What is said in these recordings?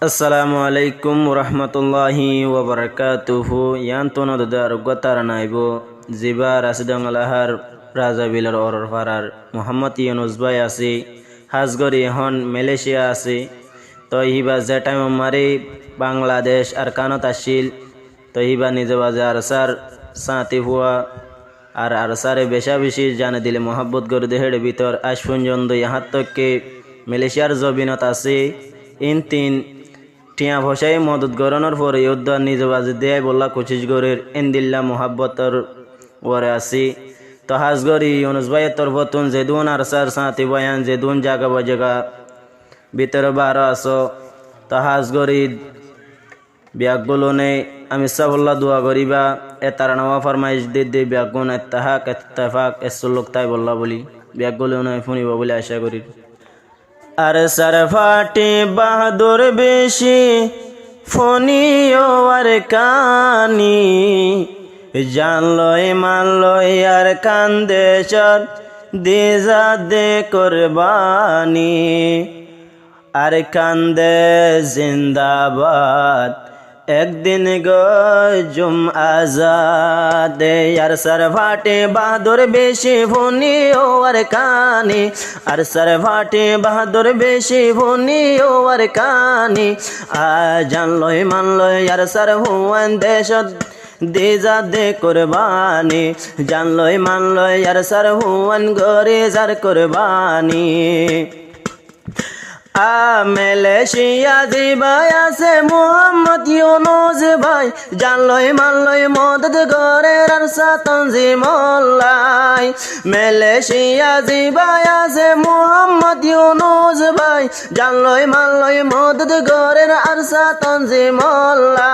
Assalamu alaikum warahmatullahi wabarakatuhu. Yantono da rugatar naibo zibar asidang alahar raja bilar oror farar Muhammad Yunus Bhai আছে হাজগরি এখন Malaysia আছে তো হিবা যে time মারে বাংলাদেশ আর কানত আসিল তো হিবা নিজে বাজে আরসার সাথে হুয়া আর আরসারে বেশা বেশি জানে দিলে মোহাব্বত করে দেহের ভিতর আজ পর্যন্ত ইহার তককে মালয়েশিয়ার জবিনত আছে ইন তিন টিয়া ভসাই মদত গরণের পরে যুদ্ধ নিজে বাজে দেয় বললা কোচিস গরের ইন্দিল্লা মোহাব্বতর ওরে আসি তো হাজগরি ইউনুস ভাইয়ের তরফতুন যেদুন আরসার সাথে বয়ান যেদুন জায়গা বা জায়গা ভিতরে বারো আসো তো হাজগরি ব্যাগগুলো নেই আমি সাবল্লা দোয়া করিবা এ তারা নওয়া ফরমাইশ দিদি ব্যাগুন এত্তাহাক এত্তেফাক এসুল্লুক তাই বললা বলি ব্যাগগুলো নেই শুনিব বলে আশা করি আর সার ফাটি বাহাদুর বেশি ফনিও আর কানি জানলই মানলই আর কান্দেশর দিজা দে কোরবানি আর কান্দে জিন্দাবাদ একদিন গজুম আজাদে আর সর ফাটে বাহাদুর বেশি ফোনি ও আর কানি আর সর ফাটে বাহাদুর বেশি ফোনি ও আর কানি আ জানলই মানলই আর সর হুয়ান দেশত দিজা দে কোরবানি জানলই মানলই আর সর হুয়ান গরে যার কোরবানি মালয়েশিয়া ভাই আছে মোহাম্মদ ইউনুস ভাই জানলই মানলই মদত করে আরসা তনজিমুল্লাহ মালয়েশিয়া ভাই আছে মোহাম্মদ ইউনুস ভাই জানলই মানলই মদত করে আরসা তনজিমুল্লাহ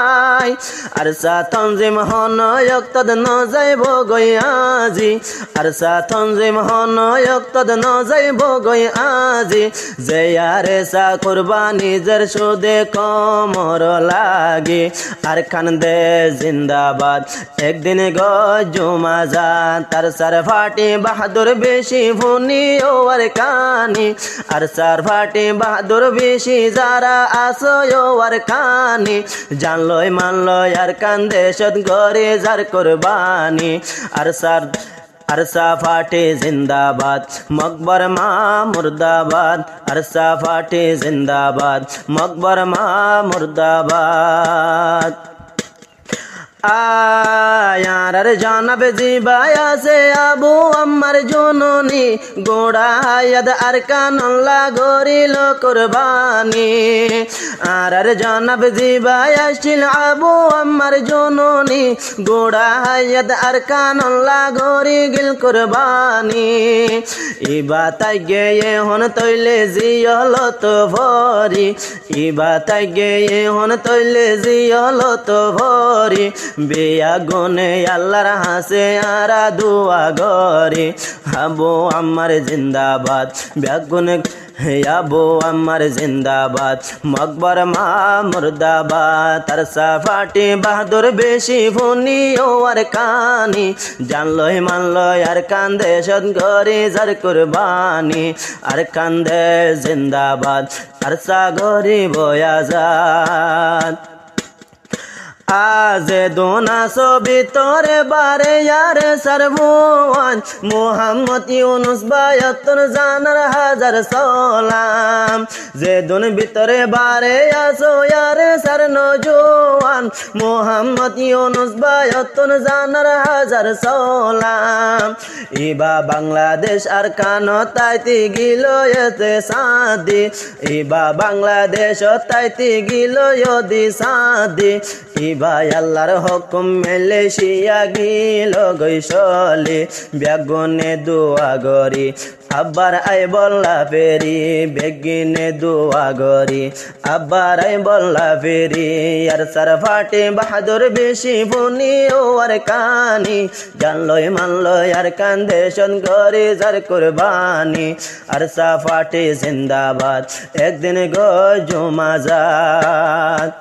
আরসা তনজিম হন ইক্তদ ন যাইব গয়াজি আরসা তনজিম হন ইক্তদ ন যাইব গয়াজি জয়ার সা কুরবানি জর সুদে কমর লাগে আর খান দে জিন্দাবাদ একদিন গজুম আজাদ তার সার ফাটি বাহাদুর বেশি ফোনি ও আর কানি আর সার ফাটি বাহাদুর বেশি যারা আসো ও আর কানি জানলই মানলই আর কান্দে সদ গরে যার কোরবানি আর সার अरसा फाटे जिंदाबाद मकबर मा मुर्दाबाद अरसा फाटे जिंदाबाद मकबर मा मुर्दाबाद आयार जानब जिबाय আছে আবু আম্মার জননী গোড়া হায়াত আরকানুল্লাহ গরিল কুরবানি আর জানাব জিবায় আসছিল আবু আম্মার জননী গোড়া হায়াত আরকানুল্লাহ গরি গিল কুরবানি ইবা তাই গয়ে হন তৈলে জিয়ল তো ভরি ইবা তাই গয়ে হন তৈলে জিয়ল তো ভরি বেয়া গনে আল্লাহর হাসে আরা দুয়া গরে আবু আম্মার জিন্দাবাদ ব্যাগুনে আবু আম্মার জিন্দাবাদ মকবর মা মুর্দাবাদ তারসা ফাটি বাহাদুর বেশি ফোনি ও আর কানি জানলই মানলই আর কান্দে সদ গরে যার কুরবানি আর কান্দে জিন্দাবাদ তারসা গরি বয়াজাদ আজ দোনা সবি তোরে বারে ইয়ার সরভুয়ান মোহাম্মদ ইউনুস ভাই তোর জানার হাজার সালাম যে দোন ভিতরে বারে আসো ইয়ার সর নজওয়ান মোহাম্মদ ইউনুস ভাই তোর জানার হাজার সালাম ইবা বাংলাদেশ আর কানো তাইতি গিল এতে সাদি ইবা বাংলাদেশ তাইতি গিল ইদি সাদি ভাই আল্লাহর হুকুম মালয়েশিয়া গিল গৈসলে ব্যাগুনে দোয়া গরি আব্বার আই বল্লা ফেরি বেগিনে দোয়া গরি আব্বার আই বল্লা ফেরি আর সার ফাটে বাহাদুর বেশি ফোনি ও আর কানি জানলই মানলই আর কান্দে সন গরি যার কুরবানি আর সা ফাটে জিন্দাবাদ একদিন গজুম আজাদ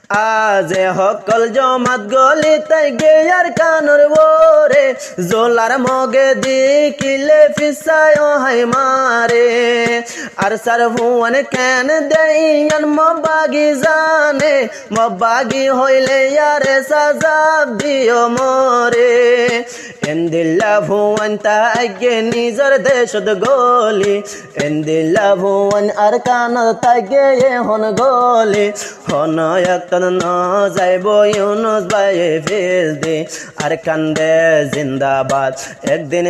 আজে সকল জমাত গলি তাই গেয়ার কানর বরে জোলার মগে দিকিলে ফিসায় হাই মারে আর সার ভুয়ান কেন দেয়ান মবাগি জানে মবাগি হইলে ইয়ারে সাজাব দিও মরে এন্দিল্লা ভুয়ান তাইগে নিজর দেশত গলি এন্দিল্লা ভুয়ান আর কানর তাইগে হন গলি হন একটা ন যাইব ইউনুস ভাইয়ে ফেল দে আর কান্দে জিন্দাবাদ একদিন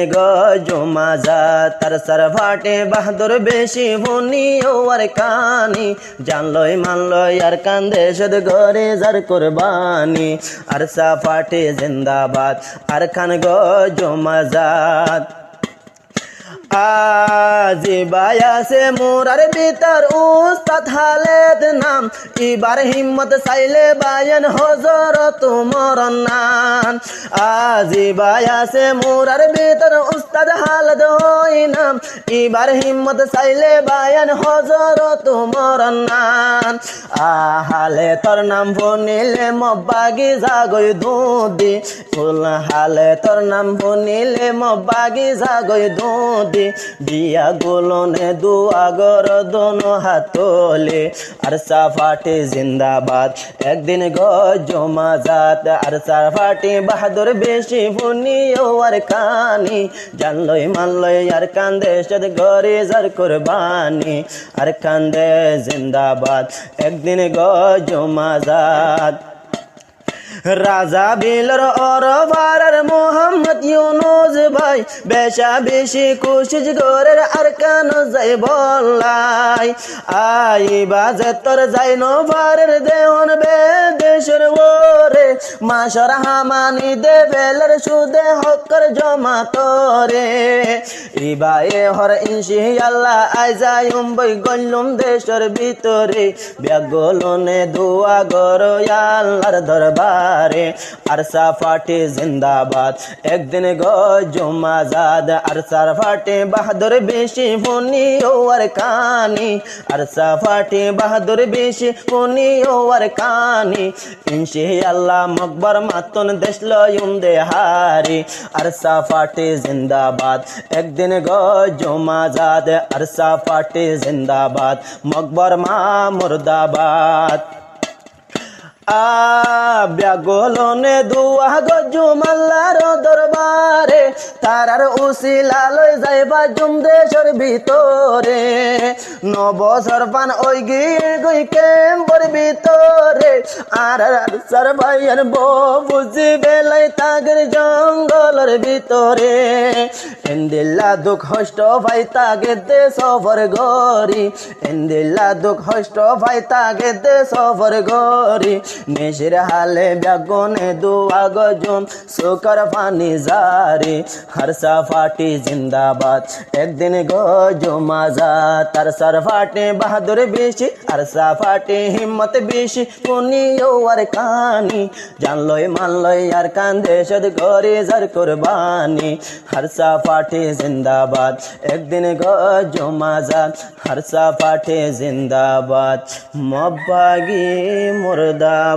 জমা যা তার সার ফাটে বাহাদুর বেশি ভুনি ও আর কানি জানলই মানলই আর কান্দে সদ ঘরে যার কোরবানি আর সা ফাটে জিন্দাবাদ আর খান জমা যাত আজি বায়াসে মোরার ভিতর উস্তাদ হালেদ নাম এবার হিম্মত চাইলে বায়ান হজরত মরন নাম আজি বায়াসে মোরার ভিতর উস্তাদ হালেদ হই নাম এবার হিম্মত চাইলে বায়ান হজরত মরন নাম হালে তোর নাম বনিলে মবাগি জাগই দুদি ফুল হালে তোর নাম বনিলে মবাগি জাগই দুদি বিয়া গোলনে দুয়া গর দোনো হাতলে আর সাফাটে জিন্দাবাদ একদিন জমা যাত আর সাফাটে বাহাদুর বেশি ফুনি আর কানি জানলই মানলই আর কান্দে সদ ঘরে যার কোরবানি আর কান্দে জিন্দাবাদ একদিন জমা যাত রাজা বিলর অরবারের মোহাম্মদ ইউনুস ভাই বেশা বেশি কোশিশ গরের আর কান যাই বললাই আই বাজে তোর যাই নবারের দেহন বেদেশের ওরে মাসর হামানি দে বেলের সুদে হকর জমা তোরে ইবায়ে হর ইনশি আল্লাহ আই যাই উম্বই গল্লুম দেশের ভিতরে ব্যাগলনে দুয়া গর আল্লাহর দরবার আর সাফাটে জিন্দাবাদ একদিন জমা যাদ আর সাফাটে বাহাদুর বেশি ফুনি আর কানি আর সাফাটে বাহাদুর বেশি ফুনি আর কানি ইনশি আল্লাহ মকবর মাতন দেশ লয়ুম দে হারি আর সাফাটে জিন্দাবাদ একদিন জমা যাদ আর সাফাটে জিন্দাবাদ মকবর মা মুর্দাবাদ ব্যাগলনে দুয়া গজুমাল্লার দরবারে তারার উসিলালয় যাইবা জুম দেশের ভিতরে নবছর পান ওই গিয়ে গই কেম্পর ভিতরে আর সার ভাইয়ের বুঝি বেলাই তাগের জঙ্গলের ভিতরে এন্দিল্লা দুঃখ হষ্ট ভাই তাগে দে সফর গরি এন্দিল্লা দুঃখ হষ্ট ভাই তাগে দে সফর গরি নেশের হালে ব্যাগনে দুয়া গজম সুকর পানি জারি হর সাফাটি জিন্দাবাদ একদিন জমা যাত তার সার ফাটে বাহাদুর বেশি আর সাফাটে হিম্মত বেশি ফুনি আর কানি জানলই মানলই আর কান্দে সদ ঘরে যার কোরবানি হর সাফাটে জিন্দাবাদ একদিন জমা যাত হর সাফাটে জিন্দাবাদ মবাগি মুর্দাবাদ